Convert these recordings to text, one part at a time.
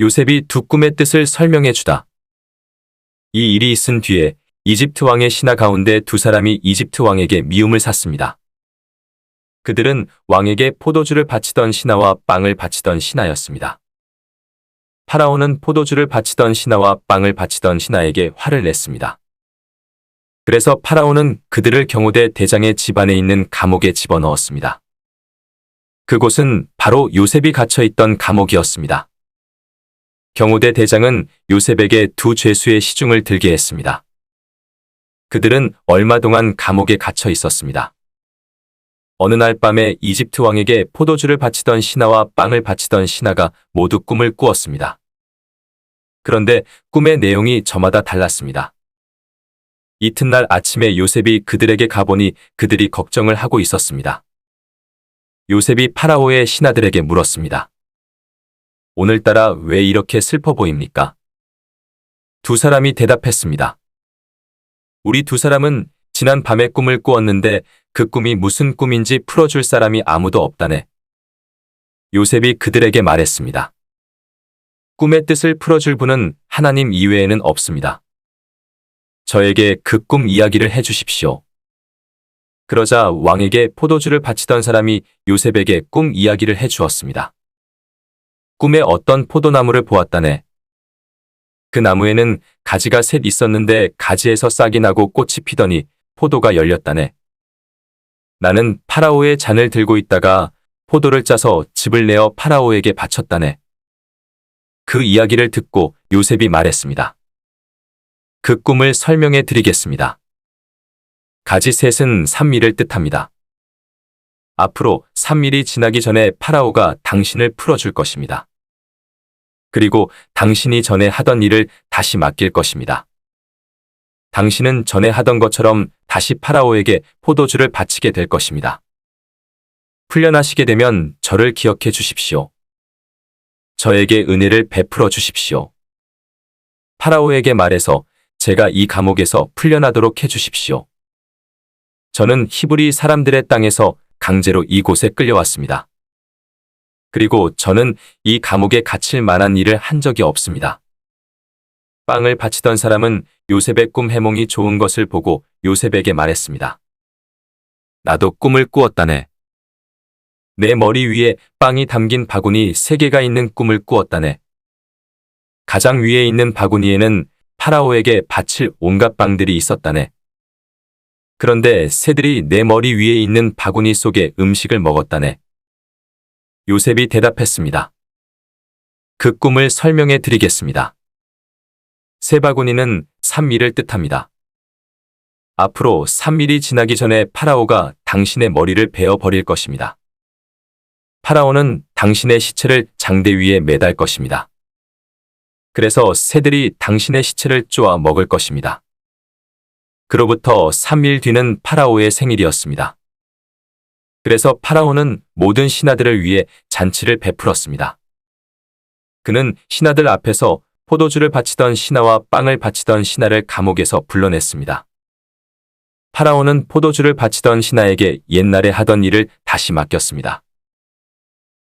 요셉이 두 꿈의 뜻을 설명해 주다. 이 일이 있은 뒤에 이집트 왕의 신하 가운데 두 사람이 이집트 왕에게 미움을 샀습니다. 그들은 왕에게 포도주를 바치던 신하와 빵을 바치던 신하였습니다. 파라오는 포도주를 바치던 신하와 빵을 바치던 신하에게 화를 냈습니다. 그래서 파라오는 그들을 경호대 대장의 집안에 있는 감옥에 집어넣었습니다. 그곳은 바로 요셉이 갇혀 있던 감옥이었습니다. 경호대 대장은 요셉에게 두 죄수의 시중을 들게 했습니다. 그들은 얼마 동안 감옥에 갇혀 있었습니다. 어느 날 밤에 이집트 왕에게 포도주를 바치던 신하와 빵을 바치던 신하가 모두 꿈을 꾸었습니다. 그런데 꿈의 내용이 저마다 달랐습니다. 이튿날 아침에 요셉이 그들에게 가보니 그들이 걱정을 하고 있었습니다. 요셉이 파라오의 신하들에게 물었습니다. 오늘따라 왜 이렇게 슬퍼 보입니까? 두 사람이 대답했습니다. 우리 두 사람은 지난 밤에 꿈을 꾸었는데 그 꿈이 무슨 꿈인지 풀어줄 사람이 아무도 없다네. 요셉이 그들에게 말했습니다. 꿈의 뜻을 풀어줄 분은 하나님 이외에는 없습니다. 저에게 그 꿈 이야기를 해주십시오. 그러자 왕에게 포도주를 바치던 사람이 요셉에게 꿈 이야기를 해주었습니다. 꿈에 어떤 포도나무를 보았다네. 그 나무에는 가지가 셋 있었는데 가지에서 싹이 나고 꽃이 피더니 포도가 열렸다네. 나는 파라오의 잔을 들고 있다가 포도를 짜서 즙을 내어 파라오에게 바쳤다네. 그 이야기를 듣고 요셉이 말했습니다. 그 꿈을 설명해 드리겠습니다. 가지 셋은 산미를 뜻합니다. 앞으로 3일이 지나기 전에 파라오가 당신을 풀어줄 것입니다. 그리고 당신이 전에 하던 일을 다시 맡길 것입니다. 당신은 전에 하던 것처럼 다시 파라오에게 포도주를 바치게 될 것입니다. 풀려나시게 되면 저를 기억해 주십시오. 저에게 은혜를 베풀어 주십시오. 파라오에게 말해서 제가 이 감옥에서 풀려나도록 해 주십시오. 저는 히브리 사람들의 땅에서 강제로 이곳에 끌려왔습니다. 그리고 저는 이 감옥에 갇힐 만한 일을 한 적이 없습니다. 빵을 바치던 사람은 요셉의 꿈 해몽이 좋은 것을 보고 요셉에게 말했습니다. 나도 꿈을 꾸었다네. 내 머리 위에 빵이 담긴 바구니 3개가 있는 꿈을 꾸었다네. 가장 위에 있는 바구니에는 파라오에게 바칠 온갖 빵들이 있었다네. 그런데 새들이 내 머리 위에 있는 바구니 속에 음식을 먹었다네. 요셉이 대답했습니다. 그 꿈을 설명해 드리겠습니다. 새 바구니는 3일을 뜻합니다. 앞으로 3일이 지나기 전에 파라오가 당신의 머리를 베어 버릴 것입니다. 파라오는 당신의 시체를 장대 위에 매달 것입니다. 그래서 새들이 당신의 시체를 쪼아 먹을 것입니다. 그로부터 3일 뒤는 파라오의 생일이었습니다. 그래서 파라오는 모든 신하들을 위해 잔치를 베풀었습니다. 그는 신하들 앞에서 포도주를 바치던 신하와 빵을 바치던 신하를 감옥에서 불러냈습니다. 파라오는 포도주를 바치던 신하에게 옛날에 하던 일을 다시 맡겼습니다.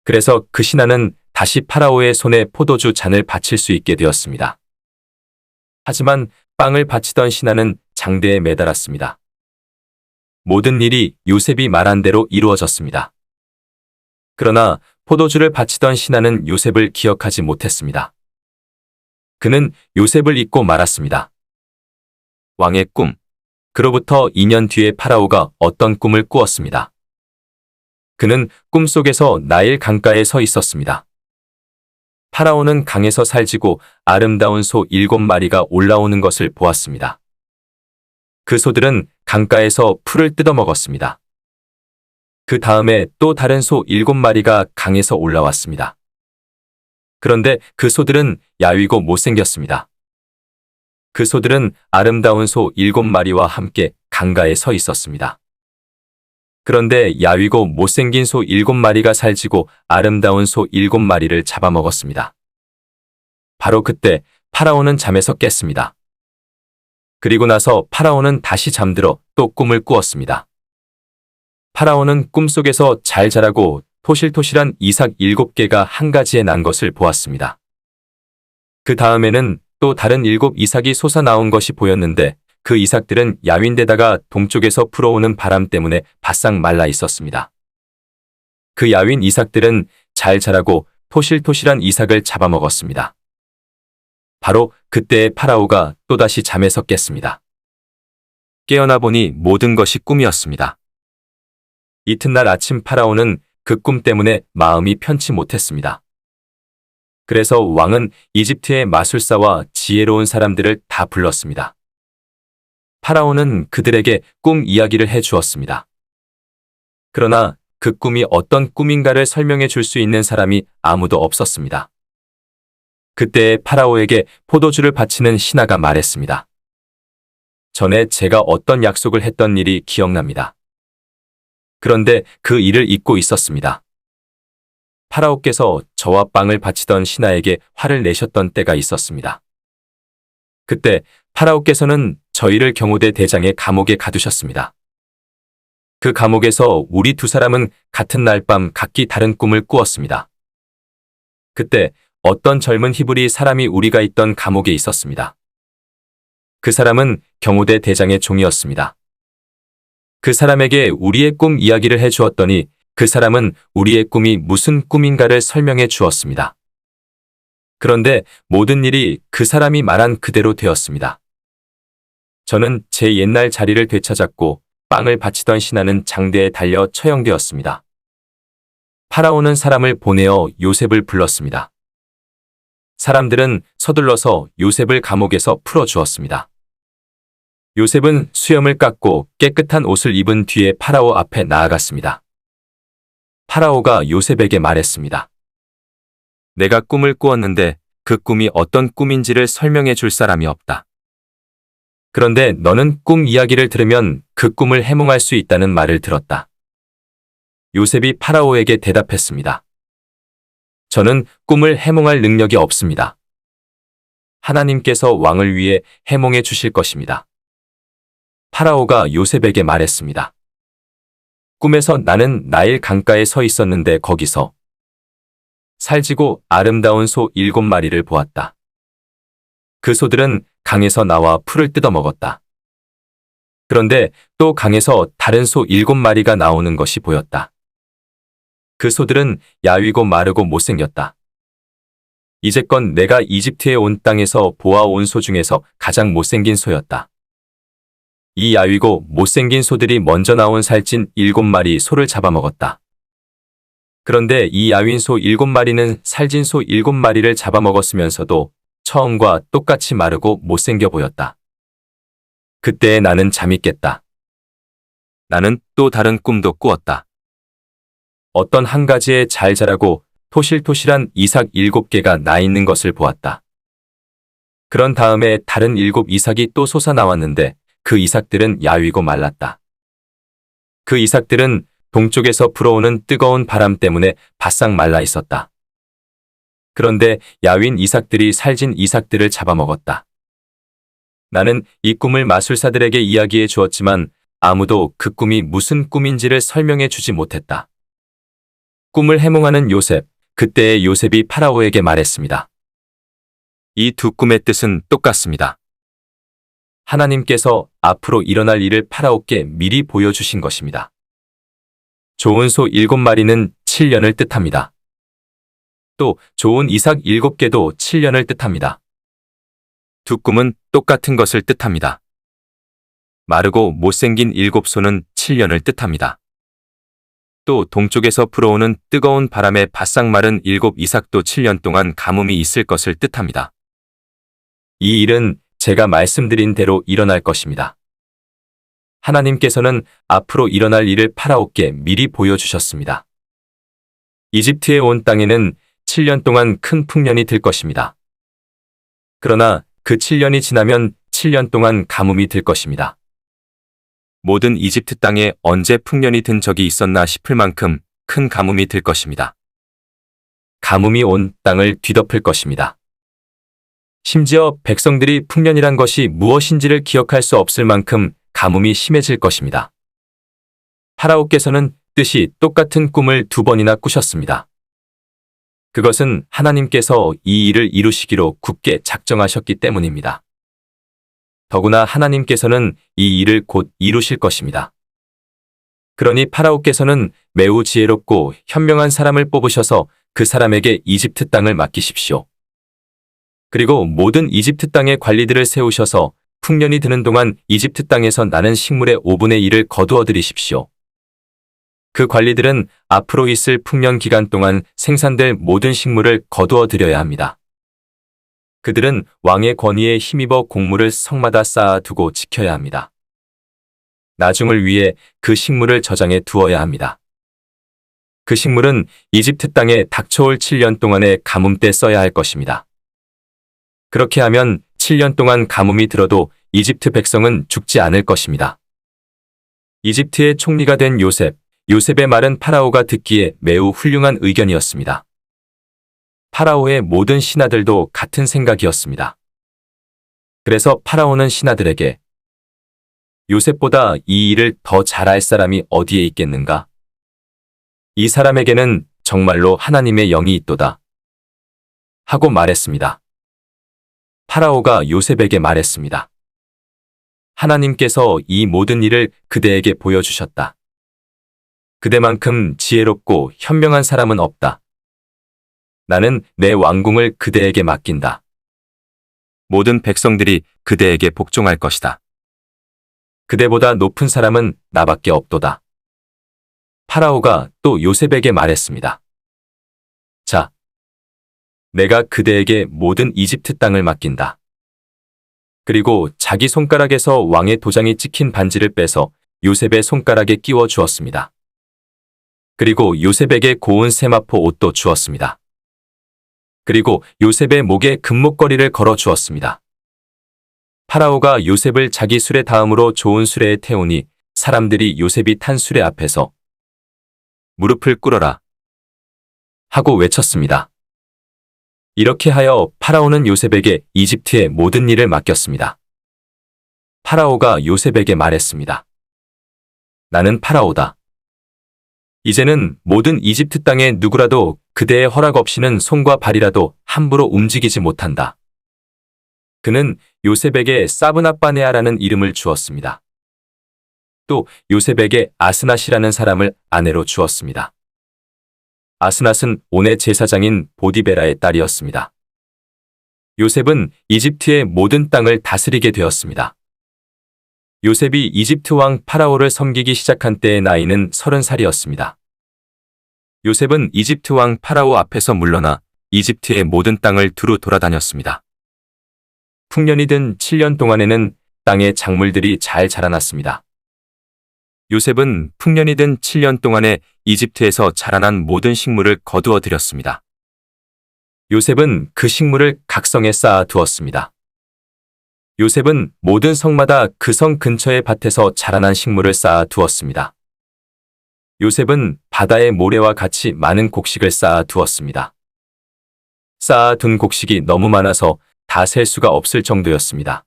그래서 그 신하는 다시 파라오의 손에 포도주 잔을 바칠 수 있게 되었습니다. 하지만 빵을 바치던 신하는 장대에 매달았습니다. 모든 일이 요셉이 말한 대로 이루어졌습니다. 그러나 포도주를 바치던 신하는 요셉을 기억하지 못했습니다. 그는 요셉을 잊고 말았습니다. 왕의 꿈. 그로부터 2년 뒤에 파라오가 어떤 꿈을 꾸었습니다. 그는 꿈속에서 나일 강가에 서 있었습니다. 파라오는 강에서 살지고 아름다운 소 7마리가 올라오는 것을 보았습니다. 그 소들은 강가에서 풀을 뜯어먹었습니다. 그 다음에 또 다른 소 7마리가 강에서 올라왔습니다. 그런데 그 소들은 야위고 못생겼습니다. 그 소들은 아름다운 소 7마리와 함께 강가에 서 있었습니다. 그런데 야위고 못생긴 소 7마리가 살찌고 아름다운 소 7마리를 잡아먹었습니다. 바로 그때 파라오는 잠에서 깼습니다. 그리고 나서 파라오는 다시 잠들어 또 꿈을 꾸었습니다. 파라오는 꿈속에서 잘 자라고 토실토실한 이삭 7개가 한 가지에 난 것을 보았습니다. 그 다음에는 또 다른 7 이삭이 솟아나온 것이 보였는데 그 이삭들은 야윈데다가 동쪽에서 불어오는 바람 때문에 바싹 말라 있었습니다. 그 야윈 이삭들은 잘 자라고 토실토실한 이삭을 잡아먹었습니다. 바로 그때의 파라오가 또다시 잠에서 깼습니다. 깨어나 보니 모든 것이 꿈이었습니다. 이튿날 아침 파라오는 그 꿈 때문에 마음이 편치 못했습니다. 그래서 왕은 이집트의 마술사와 지혜로운 사람들을 다 불렀습니다. 파라오는 그들에게 꿈 이야기를 해 주었습니다. 그러나 그 꿈이 어떤 꿈인가를 설명해 줄 수 있는 사람이 아무도 없었습니다. 그때 파라오에게 포도주를 바치는 신하가 말했습니다. 전에 제가 어떤 약속을 했던 일이 기억납니다. 그런데 그 일을 잊고 있었습니다. 파라오께서 저와 빵을 바치던 신하에게 화를 내셨던 때가 있었습니다. 그때 파라오께서는 저희를 경호대 대장의 감옥에 가두셨습니다. 그 감옥에서 우리 두 사람은 같은 날 밤 각기 다른 꿈을 꾸었습니다. 그때 어떤 젊은 히브리 사람이 우리가 있던 감옥에 있었습니다. 그 사람은 경호대 대장의 종이었습니다. 그 사람에게 우리의 꿈 이야기를 해 주었더니 그 사람은 우리의 꿈이 무슨 꿈인가를 설명해 주었습니다. 그런데 모든 일이 그 사람이 말한 그대로 되었습니다. 저는 제 옛날 자리를 되찾았고 빵을 바치던 신하는 장대에 달려 처형되었습니다. 파라오는 사람을 보내어 요셉을 불렀습니다. 사람들은 서둘러서 요셉을 감옥에서 풀어주었습니다. 요셉은 수염을 깎고 깨끗한 옷을 입은 뒤에 파라오 앞에 나아갔습니다. 파라오가 요셉에게 말했습니다. 내가 꿈을 꾸었는데 그 꿈이 어떤 꿈인지를 설명해 줄 사람이 없다. 그런데 너는 꿈 이야기를 들으면 그 꿈을 해몽할 수 있다는 말을 들었다. 요셉이 파라오에게 대답했습니다. 저는 꿈을 해몽할 능력이 없습니다. 하나님께서 왕을 위해 해몽해 주실 것입니다. 파라오가 요셉에게 말했습니다. 꿈에서 나는 나일 강가에 서 있었는데 거기서 살지고 아름다운 소 7마리를 보았다. 그 소들은 강에서 나와 풀을 뜯어먹었다. 그런데 또 강에서 다른 소 7마리가 나오는 것이 보였다. 그 소들은 야위고 마르고 못생겼다. 이제껏 내가 이집트에 온 땅에서 보아온 소 중에서 가장 못생긴 소였다. 이 야위고 못생긴 소들이 먼저 나온 살찐 7마리 소를 잡아먹었다. 그런데 이 야윈 소 7마리는 살진 소 7마리를 잡아먹었으면서도 처음과 똑같이 마르고 못생겨 보였다. 그때 나는 잠이 깼다. 나는 또 다른 꿈도 꾸었다. 어떤 한 가지에 잘 자라고 토실토실한 이삭 7개가 나 있는 것을 보았다. 그런 다음에 다른 7 이삭이 또 솟아나왔는데 그 이삭들은 야위고 말랐다. 그 이삭들은 동쪽에서 불어오는 뜨거운 바람 때문에 바싹 말라 있었다. 그런데 야윈 이삭들이 살진 이삭들을 잡아먹었다. 나는 이 꿈을 마술사들에게 이야기해 주었지만 아무도 그 꿈이 무슨 꿈인지를 설명해 주지 못했다. 꿈을 해몽하는 요셉, 그때의 요셉이 파라오에게 말했습니다. 이 두 꿈의 뜻은 똑같습니다. 하나님께서 앞으로 일어날 일을 파라오께 미리 보여주신 것입니다. 좋은 소 7마리는 7년을 뜻합니다. 또 좋은 이삭 7개도 7년을 뜻합니다. 두 꿈은 똑같은 것을 뜻합니다. 마르고 못생긴 7소는 7년을 뜻합니다. 또 동쪽에서 불어오는 뜨거운 바람에 바싹 마른 7 이삭도 7년 동안 가뭄이 있을 것을 뜻합니다. 이 일은 제가 말씀드린 대로 일어날 것입니다. 하나님께서는 앞으로 일어날 일을 파라오께 미리 보여주셨습니다. 이집트에 온 땅에는 7년 동안 큰 풍년이 들 것입니다. 그러나 그 7년이 지나면 7년 동안 가뭄이 들 것입니다. 모든 이집트 땅에 언제 풍년이 든 적이 있었나 싶을 만큼 큰 가뭄이 들 것입니다. 가뭄이 온 땅을 뒤덮을 것입니다. 심지어 백성들이 풍년이란 것이 무엇인지를 기억할 수 없을 만큼 가뭄이 심해질 것입니다. 파라오께서는 뜻이 똑같은 꿈을 2번이나 꾸셨습니다. 그것은 하나님께서 이 일을 이루시기로 굳게 작정하셨기 때문입니다. 더구나 하나님께서는 이 일을 곧 이루실 것입니다. 그러니 파라오께서는 매우 지혜롭고 현명한 사람을 뽑으셔서 그 사람에게 이집트 땅을 맡기십시오. 그리고 모든 이집트 땅의 관리들을 세우셔서 풍년이 드는 동안 이집트 땅에서 나는 식물의 5분의 1을 거두어 드리십시오. 그 관리들은 앞으로 있을 풍년 기간 동안 생산될 모든 식물을 거두어 드려야 합니다. 그들은 왕의 권위에 힘입어 곡물을 성마다 쌓아두고 지켜야 합니다. 나중을 위해 그 식물을 저장해 두어야 합니다. 그 식물은 이집트 땅에 닥쳐올 7년 동안의 가뭄 때 써야 할 것입니다. 그렇게 하면 7년 동안 가뭄이 들어도 이집트 백성은 죽지 않을 것입니다. 이집트의 총리가 된 요셉의 말은 파라오가 듣기에 매우 훌륭한 의견이었습니다. 파라오의 모든 신하들도 같은 생각이었습니다. 그래서 파라오는 신하들에게 요셉보다 이 일을 더 잘할 사람이 어디에 있겠는가? 이 사람에게는 정말로 하나님의 영이 있도다. 하고 말했습니다. 파라오가 요셉에게 말했습니다. 하나님께서 이 모든 일을 그대에게 보여주셨다. 그대만큼 지혜롭고 현명한 사람은 없다. 나는 내 왕궁을 그대에게 맡긴다. 모든 백성들이 그대에게 복종할 것이다. 그대보다 높은 사람은 나밖에 없도다. 파라오가 또 요셉에게 말했습니다. 자, 내가 그대에게 모든 이집트 땅을 맡긴다. 그리고 자기 손가락에서 왕의 도장이 찍힌 반지를 빼서 요셉의 손가락에 끼워 주었습니다. 그리고 요셉에게 고운 세마포 옷도 주었습니다. 그리고 요셉의 목에 금목걸이를 걸어 주었습니다. 파라오가 요셉을 자기 수레 다음으로 좋은 수레에 태우니 사람들이 요셉이 탄 수레 앞에서 무릎을 꿇어라 하고 외쳤습니다. 이렇게 하여 파라오는 요셉에게 이집트의 모든 일을 맡겼습니다. 파라오가 요셉에게 말했습니다. 나는 파라오다. 이제는 모든 이집트 땅에 누구라도 그대의 허락 없이는 손과 발이라도 함부로 움직이지 못한다. 그는 요셉에게 사브나빠네아라는 이름을 주었습니다. 또 요셉에게 아스낫이라는 사람을 아내로 주었습니다. 아스낫은 온의 제사장인 보디베라의 딸이었습니다. 요셉은 이집트의 모든 땅을 다스리게 되었습니다. 요셉이 이집트 왕 파라오를 섬기기 시작한 때의 나이는 30살이었습니다. 요셉은 이집트 왕 파라오 앞에서 물러나 이집트의 모든 땅을 두루 돌아다녔습니다. 풍년이 든 7년 동안에는 땅의 작물들이 잘 자라났습니다. 요셉은 풍년이 든 7년 동안에 이집트에서 자라난 모든 식물을 거두어 들였습니다. 요셉은 그 식물을 각 성에 쌓아 두었습니다. 요셉은 모든 성마다 그 성 근처의 밭에서 자라난 식물을 쌓아 두었습니다. 요셉은 바다의 모래와 같이 많은 곡식을 쌓아 두었습니다. 쌓아둔 곡식이 너무 많아서 다 셀 수가 없을 정도였습니다.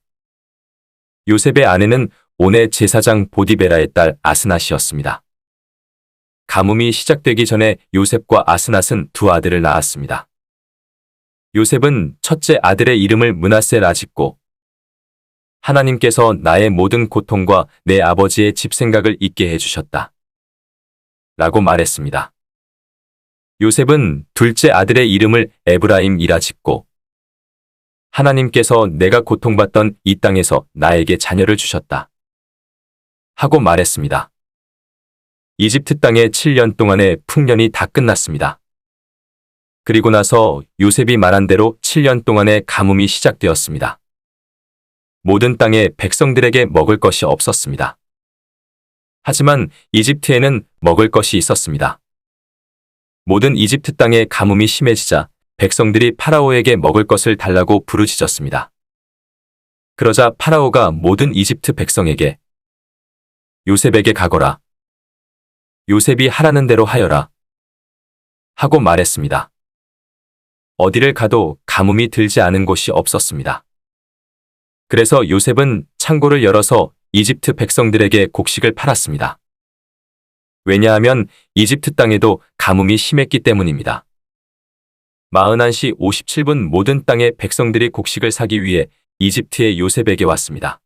요셉의 아내는 온의 제사장 보디베라의 딸 아스낫이었습니다. 가뭄이 시작되기 전에 요셉과 아스낫은 두 아들을 낳았습니다. 요셉은 첫째 아들의 이름을 므낫세라 짓고 하나님께서 나의 모든 고통과 내 아버지의 집 생각을 잊게 해주셨다. 라고 말했습니다. 요셉은 둘째 아들의 이름을 에브라임이라 짓고 하나님께서 내가 고통받던 이 땅에서 나에게 자녀를 주셨다. 하고 말했습니다. 이집트 땅의 7년 동안의 풍년이 다 끝났습니다. 그리고 나서 요셉이 말한 대로 7년 동안의 가뭄이 시작되었습니다. 모든 땅에 백성들에게 먹을 것이 없었습니다. 하지만 이집트에는 먹을 것이 있었습니다. 모든 이집트 땅의 가뭄이 심해지자 백성들이 파라오에게 먹을 것을 달라고 부르짖었습니다. 그러자 파라오가 모든 이집트 백성에게 요셉에게 가거라. 요셉이 하라는 대로 하여라. 하고 말했습니다. 어디를 가도 가뭄이 들지 않은 곳이 없었습니다. 그래서 요셉은 창고를 열어서 이집트 백성들에게 곡식을 팔았습니다. 왜냐하면 이집트 땅에도 가뭄이 심했기 때문입니다. 마흔한 시 57분 모든 땅의 백성들이 곡식을 사기 위해 이집트의 요셉에게 왔습니다.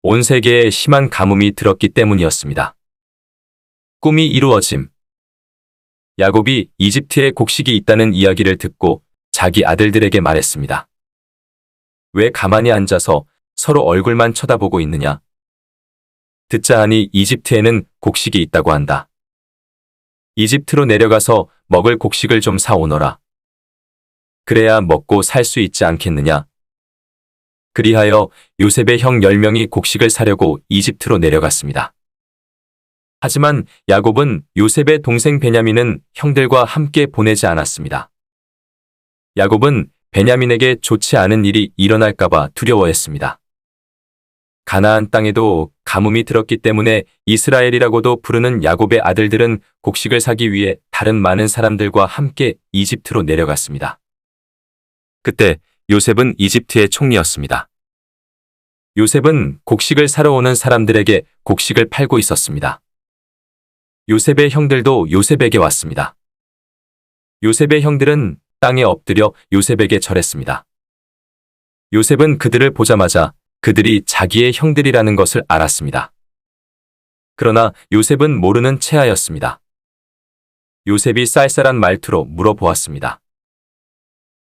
온 세계에 심한 가뭄이 들었기 때문이었습니다. 꿈이 이루어짐. 야곱이 이집트에 곡식이 있다는 이야기를 듣고 자기 아들들에게 말했습니다. 왜 가만히 앉아서 서로 얼굴만 쳐다보고 있느냐? 듣자 하니 이집트에는 곡식이 있다고 한다. 이집트로 내려가서 먹을 곡식을 좀 사오너라. 그래야 먹고 살 수 있지 않겠느냐? 그리하여 요셉의 형 10명이 곡식을 사려고 이집트로 내려갔습니다. 하지만 야곱은 요셉의 동생 베냐민은 형들과 함께 보내지 않았습니다. 야곱은 베냐민에게 좋지 않은 일이 일어날까봐 두려워했습니다. 가나안 땅에도 가뭄이 들었기 때문에 이스라엘이라고도 부르는 야곱의 아들들은 곡식을 사기 위해 다른 많은 사람들과 함께 이집트로 내려갔습니다. 그때 요셉은 이집트의 총리였습니다. 요셉은 곡식을 사러 오는 사람들에게 곡식을 팔고 있었습니다. 요셉의 형들도 요셉에게 왔습니다. 요셉의 형들은 땅에 엎드려 요셉에게 절했습니다. 요셉은 그들을 보자마자 그들이 자기의 형들이라는 것을 알았습니다. 그러나 요셉은 모르는 체하였습니다. 요셉이 쌀쌀한 말투로 물어보았습니다.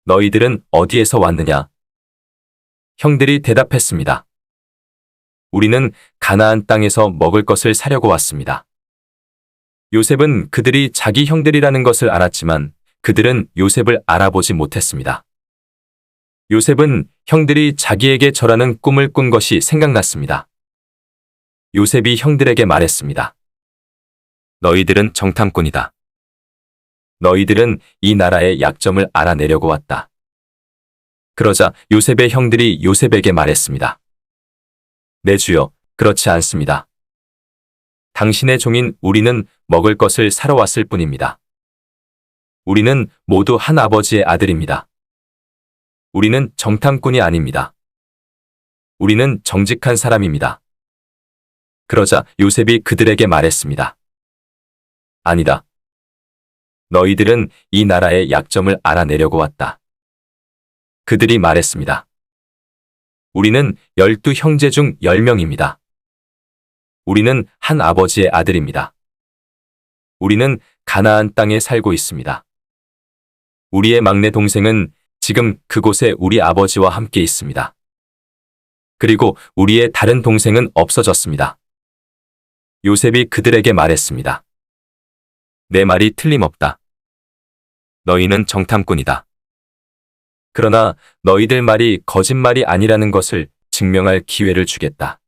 너희들은 어디에서 왔느냐? 형들이 대답했습니다. 우리는 가나안 땅에서 먹을 것을 사려고 왔습니다. 요셉은 그들이 자기 형들이라는 것을 알았지만 그들은 요셉을 알아보지 못했습니다. 요셉은 형들이 자기에게 절하는 꿈을 꾼 것이 생각났습니다. 요셉이 형들에게 말했습니다. 너희들은 정탐꾼이다. 너희들은 이 나라의 약점을 알아내려고 왔다. 그러자 요셉의 형들이 요셉에게 말했습니다. 내 주여, 그렇지 않습니다. 당신의 종인 우리는 먹을 것을 사러 왔을 뿐입니다. 우리는 모두 한 아버지의 아들입니다. 우리는 정탐꾼이 아닙니다. 우리는 정직한 사람입니다. 그러자 요셉이 그들에게 말했습니다. 아니다. 너희들은 이 나라의 약점을 알아내려고 왔다. 그들이 말했습니다. 우리는 12형제 중 10명입니다. 우리는 한 아버지의 아들입니다. 우리는 가나안 땅에 살고 있습니다. 우리의 막내 동생은 지금 그곳에 우리 아버지와 함께 있습니다. 그리고 우리의 다른 동생은 없어졌습니다. 요셉이 그들에게 말했습니다. 내 말이 틀림없다. 너희는 정탐꾼이다. 그러나 너희들 말이 거짓말이 아니라는 것을 증명할 기회를 주겠다.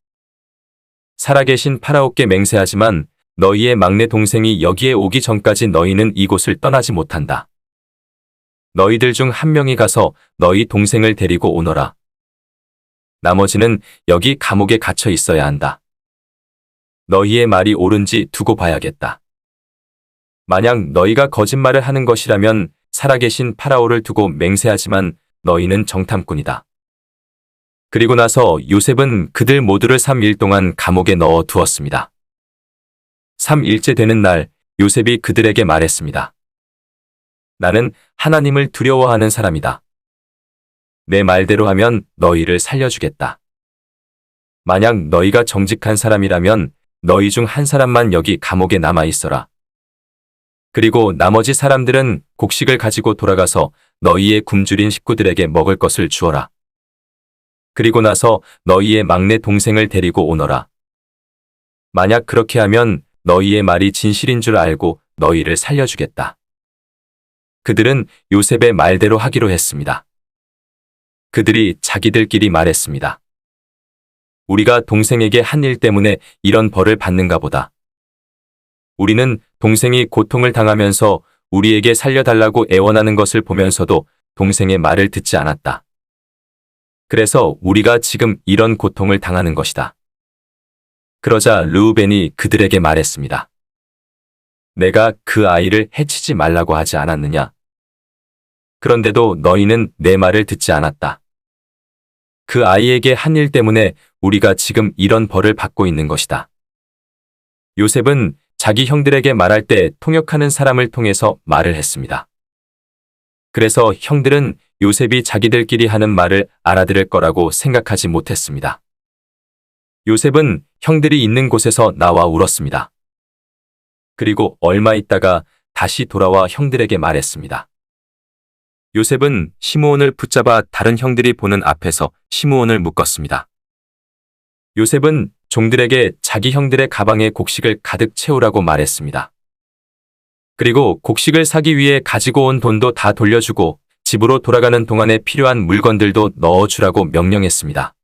살아계신 파라오께 맹세하지만 너희의 막내 동생이 여기에 오기 전까지 너희는 이곳을 떠나지 못한다. 너희들 중 한 명이 가서 너희 동생을 데리고 오너라. 나머지는 여기 감옥에 갇혀 있어야 한다. 너희의 말이 옳은지 두고 봐야겠다. 만약 너희가 거짓말을 하는 것이라면 살아계신 파라오를 두고 맹세하지만 너희는 정탐꾼이다. 그리고 나서 요셉은 그들 모두를 3일 동안 감옥에 넣어 두었습니다. 3일째 되는 날 요셉이 그들에게 말했습니다. 나는 하나님을 두려워하는 사람이다. 내 말대로 하면 너희를 살려주겠다. 만약 너희가 정직한 사람이라면 너희 중 한 사람만 여기 감옥에 남아 있어라. 그리고 나머지 사람들은 곡식을 가지고 돌아가서 너희의 굶주린 식구들에게 먹을 것을 주어라. 그리고 나서 너희의 막내 동생을 데리고 오너라. 만약 그렇게 하면 너희의 말이 진실인 줄 알고 너희를 살려주겠다. 그들은 요셉의 말대로 하기로 했습니다. 그들이 자기들끼리 말했습니다. 우리가 동생에게 한 일 때문에 이런 벌을 받는가 보다. 우리는 동생이 고통을 당하면서 우리에게 살려달라고 애원하는 것을 보면서도 동생의 말을 듣지 않았다. 그래서 우리가 지금 이런 고통을 당하는 것이다. 그러자 르우벤이 그들에게 말했습니다. 내가 그 아이를 해치지 말라고 하지 않았느냐? 그런데도 너희는 내 말을 듣지 않았다. 그 아이에게 한 일 때문에 우리가 지금 이런 벌을 받고 있는 것이다. 요셉은 자기 형들에게 말할 때 통역하는 사람을 통해서 말을 했습니다. 그래서 형들은 요셉이 자기들끼리 하는 말을 알아들을 거라고 생각하지 못했습니다. 요셉은 형들이 있는 곳에서 나와 울었습니다. 그리고 얼마 있다가 다시 돌아와 형들에게 말했습니다. 요셉은 시므온을 붙잡아 다른 형들이 보는 앞에서 시므온을 묶었습니다. 요셉은 종들에게 자기 형들의 가방에 곡식을 가득 채우라고 말했습니다. 그리고 곡식을 사기 위해 가지고 온 돈도 다 돌려주고 집으로 돌아가는 동안에 필요한 물건들도 넣어주라고 명령했습니다.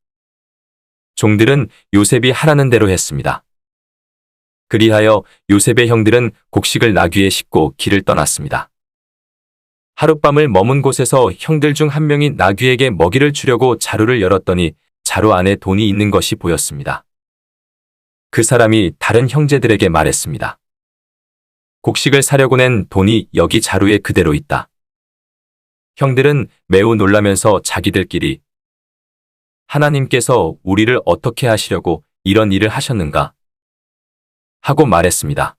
종들은 요셉이 하라는 대로 했습니다. 그리하여 요셉의 형들은 곡식을 나귀에 싣고 길을 떠났습니다. 하룻밤을 머문 곳에서 형들 중 한 명이 나귀에게 먹이를 주려고 자루를 열었더니 자루 안에 돈이 있는 것이 보였습니다. 그 사람이 다른 형제들에게 말했습니다. 곡식을 사려고 낸 돈이 여기 자루에 그대로 있다. 형들은 매우 놀라면서 자기들끼리 하나님께서 우리를 어떻게 하시려고 이런 일을 하셨는가? 하고 말했습니다.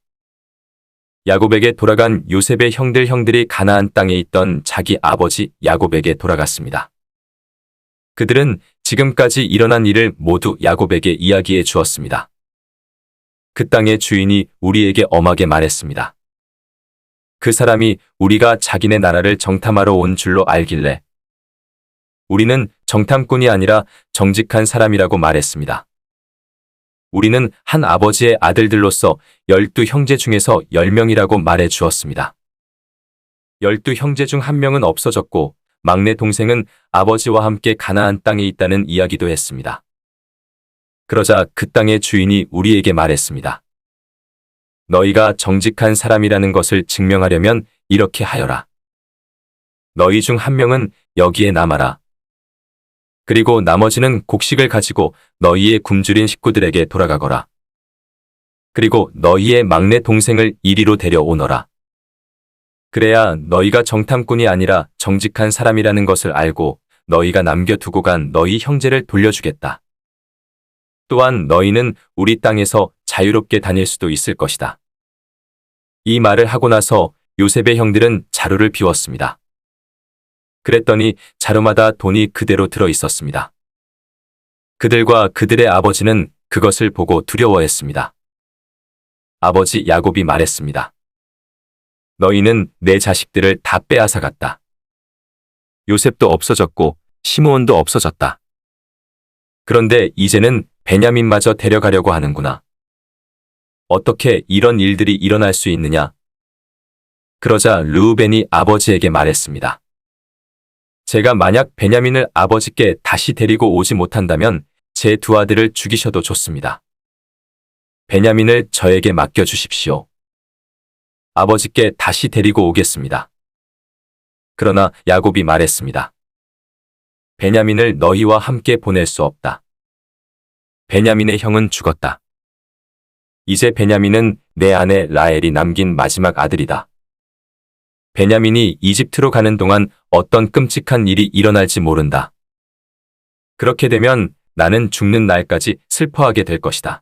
야곱에게 돌아간 요셉의 형들이 가나안 땅에 있던 자기 아버지 야곱에게 돌아갔습니다. 그들은 지금까지 일어난 일을 모두 야곱에게 이야기해 주었습니다. 그 땅의 주인이 우리에게 엄하게 말했습니다. 그 사람이 우리가 자기네 나라를 정탐하러 온 줄로 알길래 우리는 정탐꾼이 아니라 정직한 사람이라고 말했습니다. 우리는 한 아버지의 아들들로서 12형제 중에서 10명이라고 말해 주었습니다. 12형제 중 한 명은 없어졌고 막내 동생은 아버지와 함께 가나안 땅에 있다는 이야기도 했습니다. 그러자 그 땅의 주인이 우리에게 말했습니다. 너희가 정직한 사람이라는 것을 증명하려면 이렇게 하여라. 너희 중 한 명은 여기에 남아라. 그리고 나머지는 곡식을 가지고 너희의 굶주린 식구들에게 돌아가거라. 그리고 너희의 막내 동생을 이리로 데려오너라. 그래야 너희가 정탐꾼이 아니라 정직한 사람이라는 것을 알고 너희가 남겨두고 간 너희 형제를 돌려주겠다. 또한 너희는 우리 땅에서 자유롭게 다닐 수도 있을 것이다. 이 말을 하고 나서 요셉의 형들은 자루를 비웠습니다. 그랬더니 자루마다 돈이 그대로 들어 있었습니다. 그들과 그들의 아버지는 그것을 보고 두려워했습니다. 아버지 야곱이 말했습니다. 너희는 내 자식들을 다 빼앗아갔다. 요셉도 없어졌고 시므온도 없어졌다. 그런데 이제는 베냐민마저 데려가려고 하는구나. 어떻게 이런 일들이 일어날 수 있느냐? 그러자 르우벤이 아버지에게 말했습니다. 제가 만약 베냐민을 아버지께 다시 데리고 오지 못한다면 제 두 아들을 죽이셔도 좋습니다. 베냐민을 저에게 맡겨주십시오. 아버지께 다시 데리고 오겠습니다. 그러나 야곱이 말했습니다. 베냐민을 너희와 함께 보낼 수 없다. 베냐민의 형은 죽었다. 이제 베냐민은 내 아내 라헬이 남긴 마지막 아들이다. 베냐민이 이집트로 가는 동안 어떤 끔찍한 일이 일어날지 모른다. 그렇게 되면 나는 죽는 날까지 슬퍼하게 될 것이다.